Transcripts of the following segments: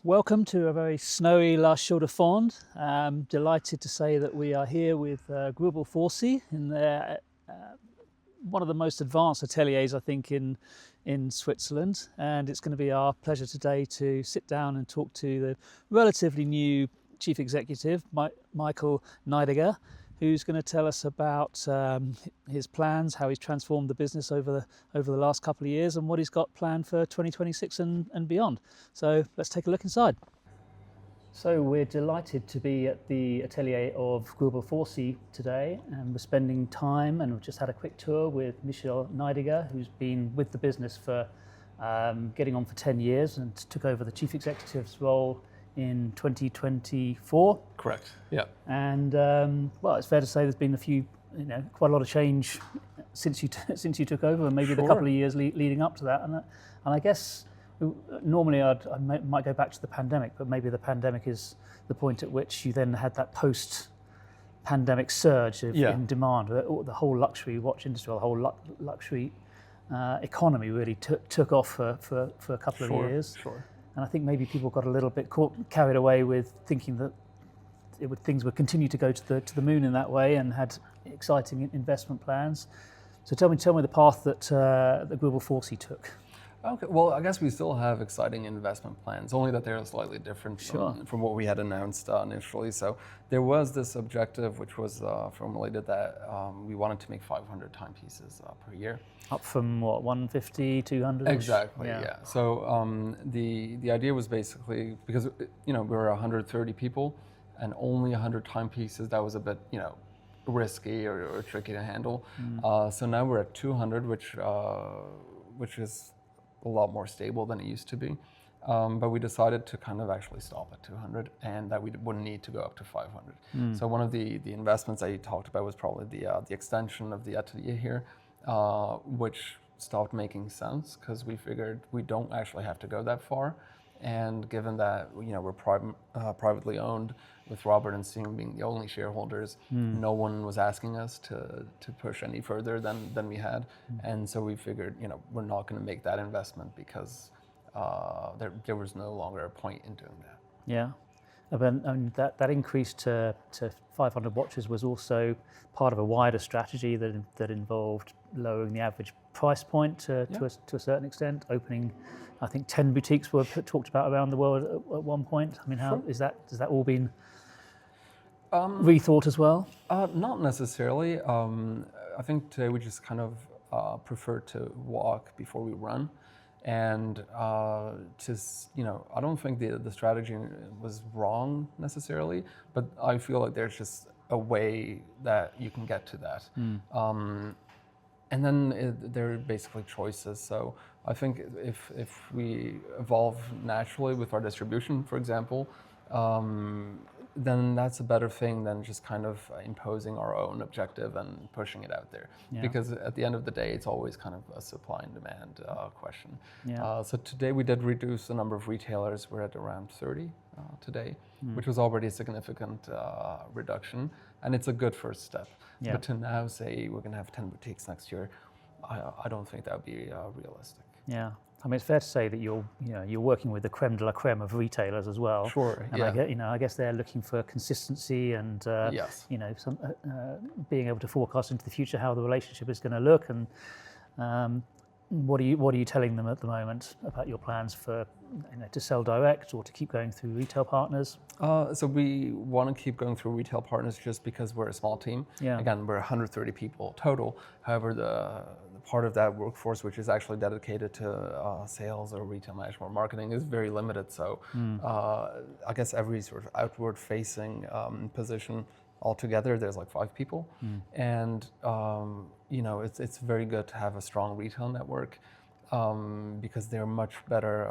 Welcome to a very snowy La Chaux-de-Fonds. Delighted to say that we are here with Greubel Forsey in their, one of the most advanced ateliers, I think, in Switzerland. And it's going to be our pleasure today to sit down and talk to the relatively new Chief Executive, Michel Nydegger, who's going to tell us about his plans, how he's transformed the business over the last couple of years, and what he's got planned for 2026 and beyond. So let's take a look inside. So we're delighted to be at the atelier of Greubel Forsey today, and we're spending time, and we've just had a quick tour with Michel Nydegger, who's been with the business for getting on for 10 years and took over the Chief Executive's role in 2024. Correct. Yeah. And well, it's fair to say there's been quite a lot of change since you took over, and maybe the couple of years leading up to that. And I guess normally I might go back to the pandemic, but maybe the pandemic is the point at which you then had that post-pandemic surge in demand. The whole luxury watch industry, the whole luxury economy really took off for a couple of years. Sure. And I think maybe people got a little bit carried away with thinking that things would continue to go to the moon in that way, and had exciting investment plans. So tell me the path that Greubel Forsey took. Okay. Well, I guess we still have exciting investment plans, only that they're slightly different from what we had announced initially. So there was this objective, which was formulated that we wanted to make 500 timepieces per year. Up from what, 150, 200? Exactly. Yeah. So the idea was basically, because we were 130 people and only 100 timepieces, that was a bit risky or tricky to handle. So now we're at 200, which is a lot more stable than it used to be. But we decided to kind of actually stop at 200, and that we wouldn't need to go up to 500. So one of the investments that you talked about was probably the extension of the atelier here, which stopped making sense because we figured we don't actually have to go that far. And given that we're privately owned, with Robert and Stephen being the only shareholders, no one was asking us to push any further than we had. And so we figured we're not going to make that investment because there was no longer a point in doing that. Yeah. And that increase to 500 watches was also part of a wider strategy that involved lowering the average price point to a certain extent, opening, I think 10 boutiques were talked about around the world at one point. I mean, has that all been rethought as well? Not necessarily. I think today we just kind of prefer to walk before we run. And I don't think the strategy was wrong necessarily, but I feel like there's just a way that you can get to that. And then there are basically choices. So I think if we evolve naturally with our distribution, for example, then that's a better thing than just kind of imposing our own objective and pushing it out there. Yeah. Because at the end of the day, it's always kind of a supply and demand question. Yeah. So today we did reduce the number of retailers. We're at around 30 today, which was already a significant reduction. And it's a good first step. Yeah. But to now say we're going to have 10 boutiques next year, I don't think that would be realistic. Yeah. I mean, it's fair to say that you're working with the creme de la creme of retailers as well. Sure. And I guess they're looking for consistency and some being able to forecast into the future how the relationship is going to look. And what are you telling them at the moment about your plans for to sell direct or to keep going through retail partners? So we want to keep going through retail partners just because we're a small team. Yeah. Again, we're 130 people total. However, the part of that workforce which is actually dedicated to sales or retail management or marketing is very limited. So I guess every sort of outward facing position altogether, there's like 5 people. And it's very good to have a strong retail network because they're much better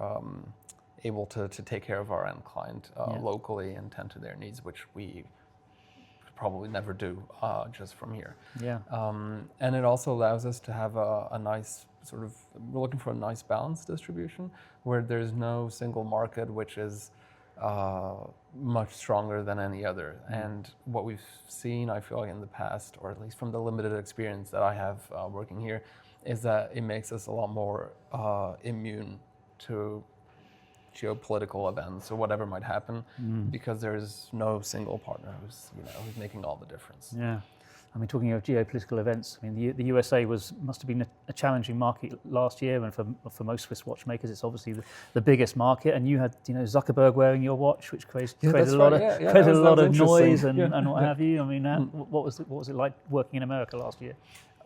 able to take care of our end client locally and tend to their needs, which we probably never do just from here. Yeah. And it also allows us to have a nice sort of, we're looking for a nice balanced distribution where there's no single market which is much stronger than any other. And what we've seen, I feel like in the past, or at least from the limited experience that I have working here, is that it makes us a lot more immune to geopolitical events or whatever might happen, because there's no single partner who's making all the difference. Yeah. I mean, talking of geopolitical events, I mean, the USA must have been a challenging market last year, and for most Swiss watchmakers, it's obviously the biggest market. And you had, Zuckerberg wearing your watch, which created a lot of noise and what have you. I mean, what was it like working in America last year?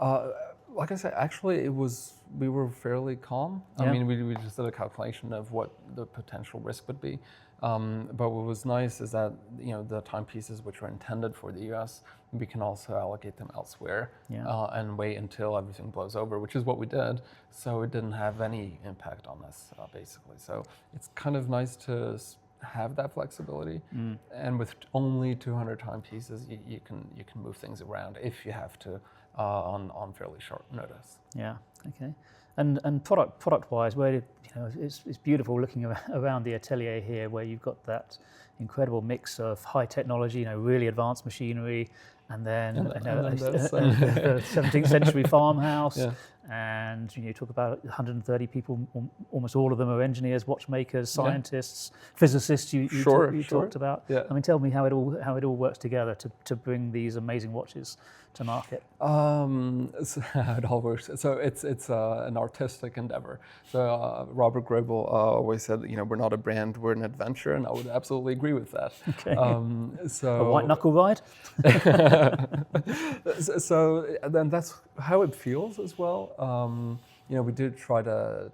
Like I said, actually, we were fairly calm. I mean, we just did a calculation of what the potential risk would be. But what was nice is that the timepieces which were intended for the US, we can also allocate them elsewhere and wait until everything blows over, which is what we did. So it didn't have any impact on us, basically. So it's kind of nice to have that flexibility, and with only 200 timepieces, you can move things around if you have to on fairly short notice. Yeah. Okay. And product wise, where it's beautiful looking around the atelier here, where you've got that incredible mix of high technology, really advanced machinery, and then a 17th century farmhouse. Yeah. And you talk about 130 people, almost all of them are engineers, watchmakers, scientists, physicists. You talked about. Yeah. I mean, tell me how it all works together to bring these amazing watches to market. So how it all works. So it's an artistic endeavor. So Robert Greubel always said, we're not a brand, we're an adventure, and I would absolutely agree with that. Okay. So a white knuckle ride. So then that's how it feels as well. We did try to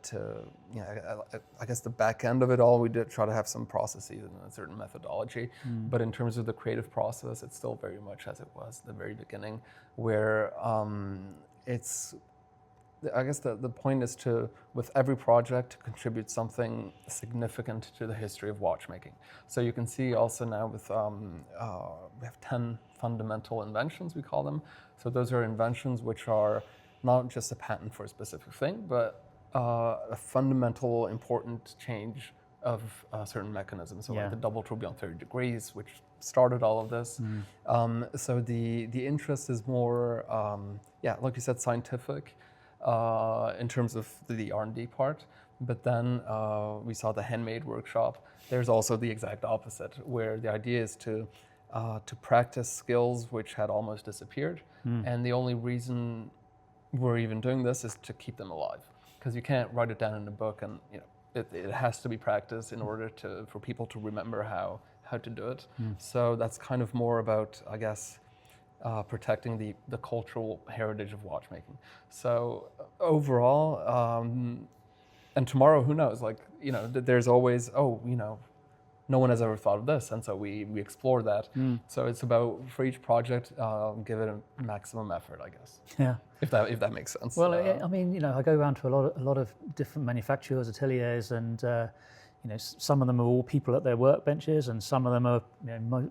I guess the back end of it all, we did try to have some processes and a certain methodology. But in terms of the creative process, it's still very much as it was at the very beginning, where I guess the point is to, with every project, to contribute something significant to the history of watchmaking. So you can see also now with, we have 10 fundamental inventions, we call them. So those are inventions which are not just a patent for a specific thing, but a fundamental important change of a certain mechanism. So like the double tourbillon 30 degrees, which started all of this. So the interest is more, like you said, scientific in terms of the R&D part. But then we saw the handmade workshop. There's also the exact opposite, where the idea is to practice skills which had almost disappeared. And the only reason we're even doing this is to keep them alive, because you can't write it down in a book, and it has to be practiced in order for people to remember how to do it. So that's kind of more about, I guess, protecting the cultural heritage of watchmaking. So overall, and tomorrow, who knows? Like, there's always, no one has ever thought of this, and so we explore that. So it's about, for each project, give it a maximum effort, I guess. Yeah. If that makes sense. Well, I mean, I go around to a lot of different manufacturers, ateliers, and some of them are all people at their workbenches, and some of them are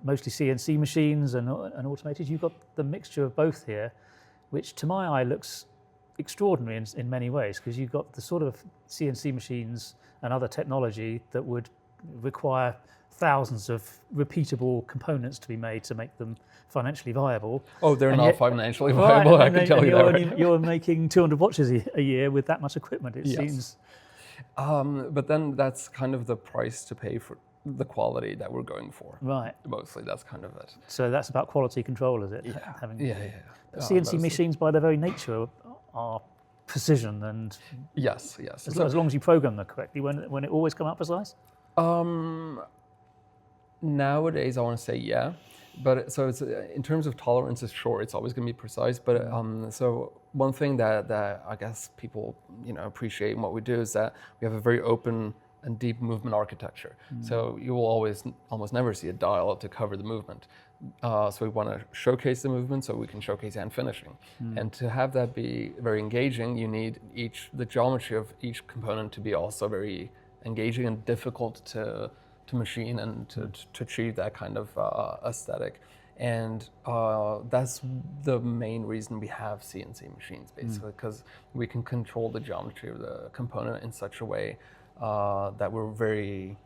mostly CNC machines and automated. You've got the mixture of both here, which to my eye looks extraordinary in many ways, because you've got the sort of CNC machines and other technology that would require thousands of repeatable components to be made to make them financially viable. Oh, they're not financially viable, I can tell you that. You're making 200 watches a year with that much equipment, it seems. But then that's kind of the price to pay for the quality that we're going for. Right. Mostly, that's kind of it. So that's about quality control, is it? Yeah. CNC machines, by their very nature, are precision and... Yes. As long as you program them correctly, when it always come out precise? Nowadays, I want to say yeah, but so it's in terms of tolerances, sure, it's always going to be precise. But so one thing that I guess people appreciate in what we do is that we have a very open and deep movement architecture. So you will almost never see a dial to cover the movement. So we want to showcase the movement so we can showcase hand finishing. And to have that be very engaging, you need the geometry of each component to be also very engaging and difficult to machine and to achieve that kind of aesthetic. And that's the main reason we have CNC machines, basically, because we can control the geometry of the component in such a way that we're very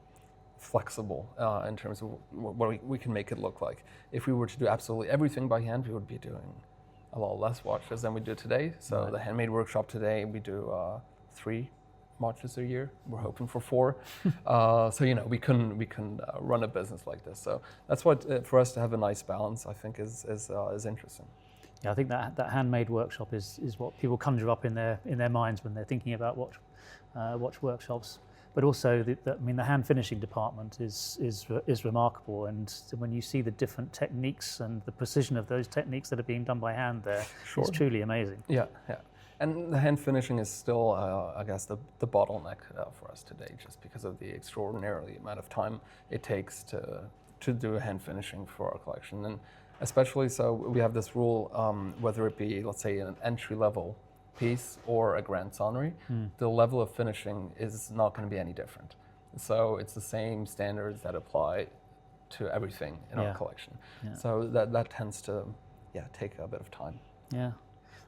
flexible in terms of what we can make it look like. If we were to do absolutely everything by hand, we would be doing a lot less watches than we do today. So the handmade workshop today, we do 3 watches a year. We're hoping for 4. So we can run a business like this. So that's what for us to have a nice balance, I think, is interesting. Yeah, I think that handmade workshop is what people conjure up in their minds when they're thinking about watch workshops. But also, the hand finishing department is remarkable, and when you see the different techniques and the precision of those techniques that are being done by hand there, it's truly amazing. Yeah. And the hand finishing is still, I guess, the bottleneck for us today, just because of the extraordinary amount of time it takes to do hand finishing for our collection. And especially so, we have this rule, whether it be, let's say, an entry-level piece or a Grand Sonnery, the level of finishing is not going to be any different. So it's the same standards that apply to everything in our collection. Yeah. So that tends to take a bit of time. Yeah.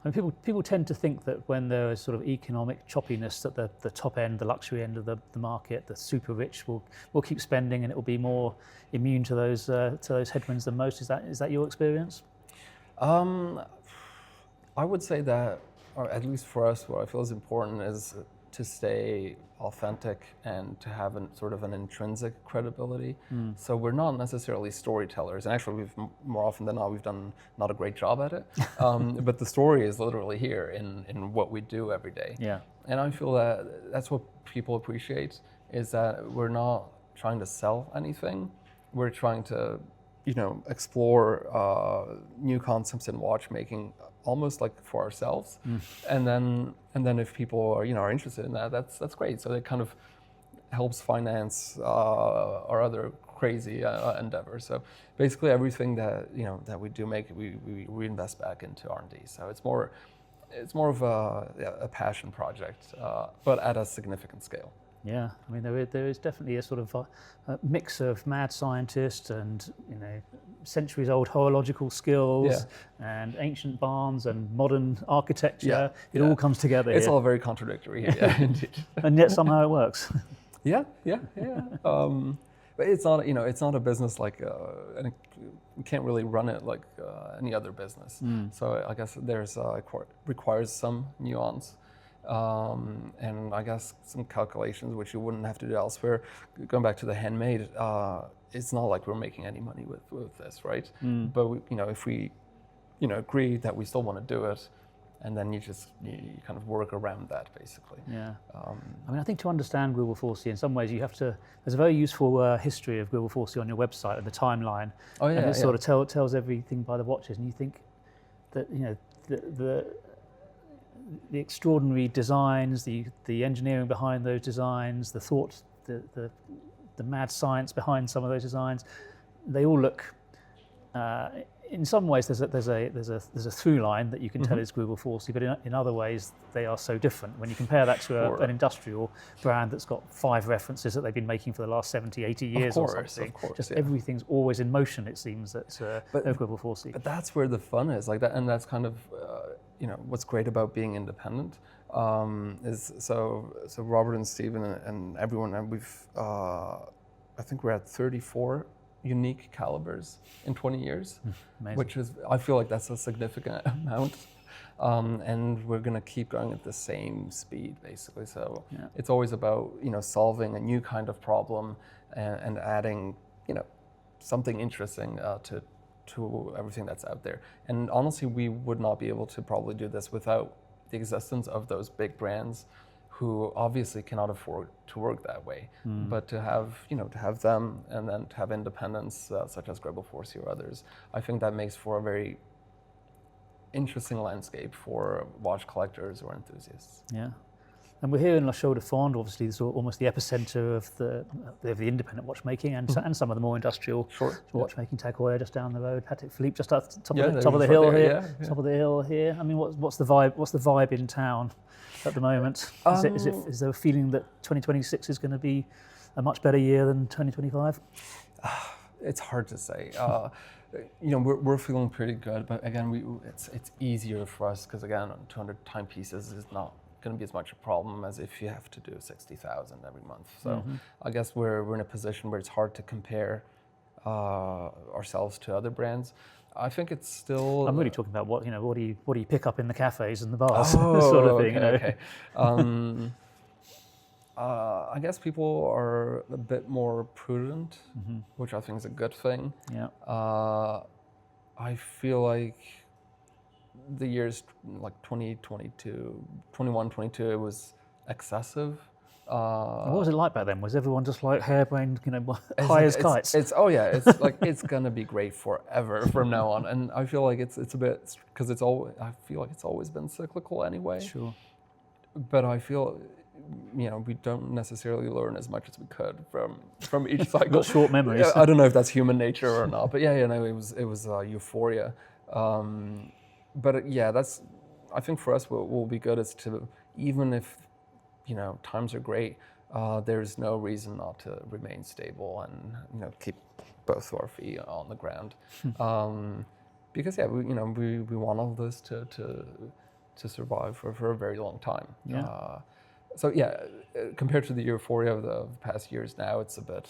I mean, people tend to think that when there is sort of economic choppiness at the top end, the luxury end of the market, the super rich will keep spending and it will be more immune to those headwinds than most. Is that your experience? I would say that, or at least for us, what I feel is important is to stay authentic and to have sort of an intrinsic credibility. So we're not necessarily storytellers, and actually more often than not we've done not a great job at it. But the story is literally here in what we do every day. Yeah. And I feel that that's what people appreciate, is that we're not trying to sell anything. We're trying to, explore new concepts in watchmaking, almost like for ourselves, and then if people are interested in that, that's great. So it kind of helps finance our other crazy endeavors. So basically, everything that we do we reinvest back into R&D. So it's more of a passion project, but at a significant scale. Yeah, I mean there is definitely a sort of a mix of mad scientists and centuries-old horological skills and ancient barns and modern architecture. It all comes together. It's all very contradictory here, indeed. And yet somehow it works. Yeah. But it's not a business like, and we can't really run it like any other business. So I guess there's requires some nuance. And I guess some calculations which you wouldn't have to do elsewhere. Going back to the handmade, it's not like we're making any money with this, right? But if we agree that we still want to do it, and then you kind of work around that, basically. Yeah. I mean, I think to understand Greubel Forsey, in some ways, there's a very useful history of Greubel Forsey on your website and the timeline. Oh yeah. And it sort of tells everything by the watches, and you think that the extraordinary designs, the engineering behind those designs, the thought, the mad science behind some of those designs, they all look. In some ways, there's a through line that you can tell is Greubel Forsey, but in other ways, they are so different. When you compare that to an industrial brand that's got 5 references that they've been making for the last 70, 80 years or something, everything's always in motion. It seems that Greubel Forsey. But that's where the fun is, like that, and that's kind of what's great about being independent. Is so Robert and Stephen and everyone, and I think we're at 34 unique calibers in 20 years, which is, I feel like that's a significant amount. And we're going to keep going at the same speed, basically. So it's always about, solving a new kind of problem and adding, something interesting to everything that's out there. And honestly, we would not be able to probably do this without the existence of those big brands who obviously cannot afford to work that way. But to have them, and then to have independents such as Greubel Forsey or others, I think that makes for a very interesting landscape for watch collectors or enthusiasts. Yeah. And we're here in Chaux-de-Fonds, obviously, it's almost the epicenter of the independent watchmaking and some of the more industrial watchmaking. Tag Heuer just down the road, Patek Philippe just at the top of the hill here. Top of the hill here. I mean, what's the vibe? What's the vibe in town at the moment? Is there a feeling that 2026 is going to be a much better year than 2025? It's hard to say. We're feeling pretty good, but again, it's easier for us because again, 200 timepieces is not going to be as much a problem as if you have to do 60,000 every month. So I guess we're in a position where it's hard to compare ourselves to other brands. I think it's still. I'm really talking about what do you pick up in the cafes and the bars, sort of thing. Okay. I guess people are a bit more prudent, which I think is a good thing. Yeah. I feel like the years like 2022, 21, 22, it was excessive. What was it like back then? Was everyone just like harebrained, high as kites? It's it's like it's gonna be great forever from now on, and I feel like it's a bit because I feel like it's always been cyclical anyway. Sure. But I feel, we don't necessarily learn as much as we could from each cycle. Got short memories. I don't know if that's human nature or not, but it was euphoria. But I think for us what will be good is to, even if times are great, there's no reason not to remain stable and keep both our feet on the ground. Because we want all this to survive for a very long time. Yeah. Compared to the euphoria of the past years, now it's a bit,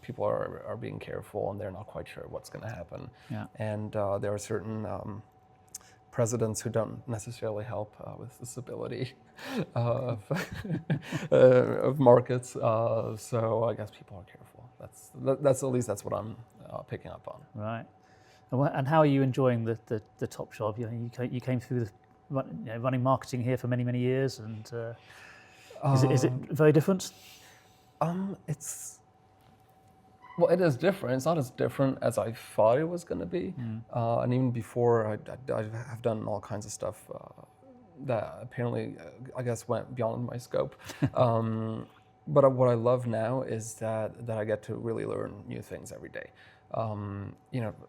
people are being careful and they're not quite sure what's going to happen. Yeah. And there are certain presidents who don't necessarily help with the stability of markets. So I guess people are careful. That's at least that's what I'm picking up on. Right. And how are you enjoying the top job? You came through running marketing here for many years, and is it very different? It is different. It's not as different as I thought it was going to be. And even before, I have done all kinds of stuff that apparently, I guess, went beyond my scope. But what I love now is that I get to really learn new things every day.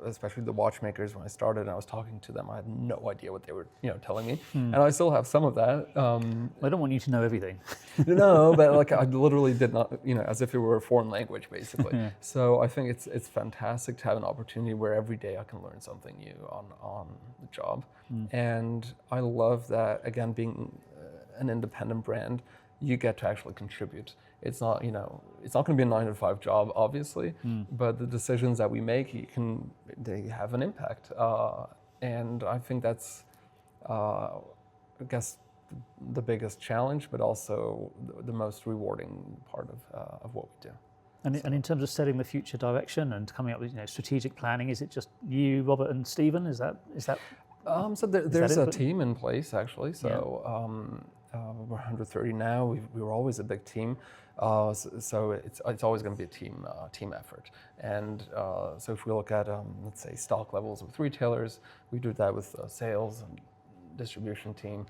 Especially the watchmakers, when I started and I was talking to them, I had no idea what they were, telling me. And I still have some of that. I don't want you to know everything. No, but like I literally did not, as if it were a foreign language, basically. Yeah. So I think it's fantastic to have an opportunity where every day I can learn something new on the job. And I love that, again, being an independent brand, you get to actually contribute. It's not, it's not going to be a 9-to-5 job, obviously, but the decisions that we make, they have an impact. And I think that's, I guess, the biggest challenge, but also the most rewarding part of what we do. And in terms of setting the future direction and coming up with strategic planning, is it just you, Robert, and Stephen? Is that? So there's a team in place, actually. So. Yeah. We're 130 now. We were always a big team, so it's always going to be a team effort. And so if we look at let's say stock levels with retailers, we do that with sales and distribution team.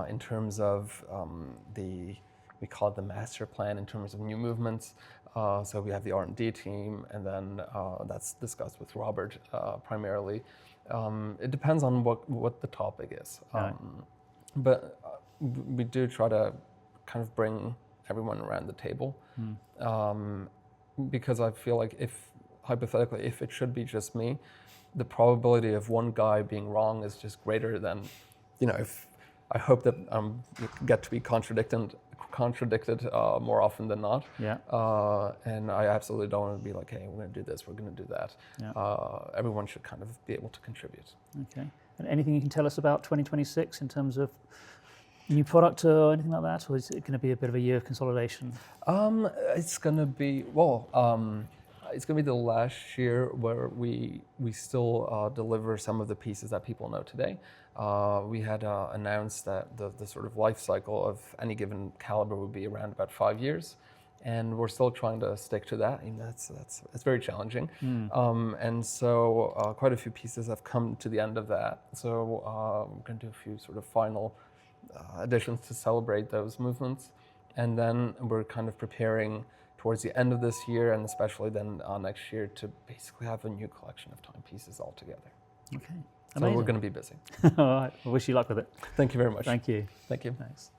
In terms of we call it the master plan in terms of new movements. So we have the R&D team, and then that's discussed with Robert primarily. It depends on what the topic is, but. We do try to kind of bring everyone around the table, because I feel like hypothetically, if it should be just me, the probability of one guy being wrong is just greater than, if I hope that get to be contradicted more often than not. Yeah. And I absolutely don't want to be like, hey, we're going to do this, we're going to do that. Yeah. Everyone should kind of be able to contribute. Okay. And anything you can tell us about 2026 in terms of new product or anything like that, or is it going to be a bit of a year of consolidation? It's going to be the last year where we still deliver some of the pieces that people know today. We had announced that the sort of life cycle of any given caliber would be around about 5 years, and we're still trying to stick to that. It's very challenging, and so quite a few pieces have come to the end of that. So we're going to do a few sort of final additions to celebrate those movements, and then we're kind of preparing towards the end of this year, and especially then next year, to basically have a new collection of timepieces all together. Okay, so we're going to be busy. All right, I wish you luck with it. Thank you very much. Thank you. Thank you. Thanks.